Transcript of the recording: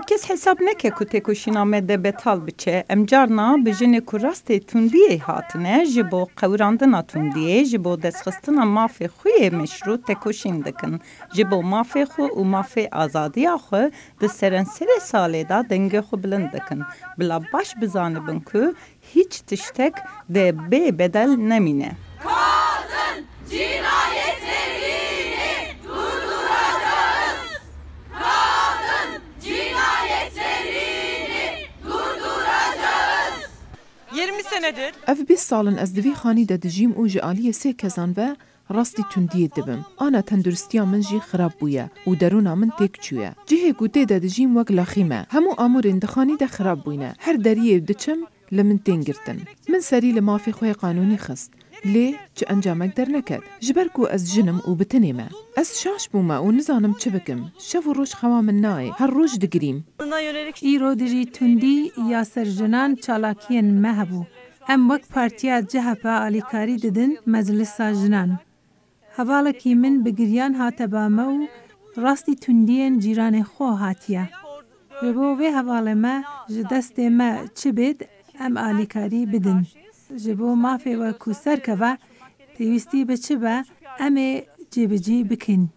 kes hesab neke ku têkoşîna me de betal biçe. Em carna bijinê ku rastê tundiyê hatine ji bo qewirandina tundiyê ji bo destxistina mafê xwe yê meşru têkoşîn dikin. Ji bo mafê xwe û mafê azadiya xwe di serenserê salê da dengê xwe bilind dikin. Bila baş bizanibin ku hiç tiştek de bê bedel nemîne. Kadın cinayetlerini durduracağız. Kadın cinayetlerini durduracağız. 20 senedir. Ev 20 salin ez divî xanî de dijîm û ji aliyê sê kesan ve rastî tundiyê dibim. Ana tenduristiya min jî xirab bûye û derûna min têk çûye. Cihê ku tê de dijîm wek laxî me. Hemû amûrên di xanî de xirab bûyne. Her deriyê diçim li min tên girtin. Min serî li mafê xwe qanûnî xist. Lê çi encamek derneket. Ji ber ku ez jinim û bitinê me. Ez şaş bûme û nizanim çi bikim. Şev û roj xewa min nayê. Her roj digirîm. îro dijî tundî ya serjinan çalakiyên me hebû. Em wek Partiya CHP alîkarî didin meclisa jinan. Hevalekî min bi giriyan hate ba me û rastî tundiyên cîranê xwe hatiye. Ji bo vê hevalê me ji destê me çi bêd em alîkarî bidin. Ji bo mafê we ku serkeve pêwîstî bi çi be em ê cêbicî bikin.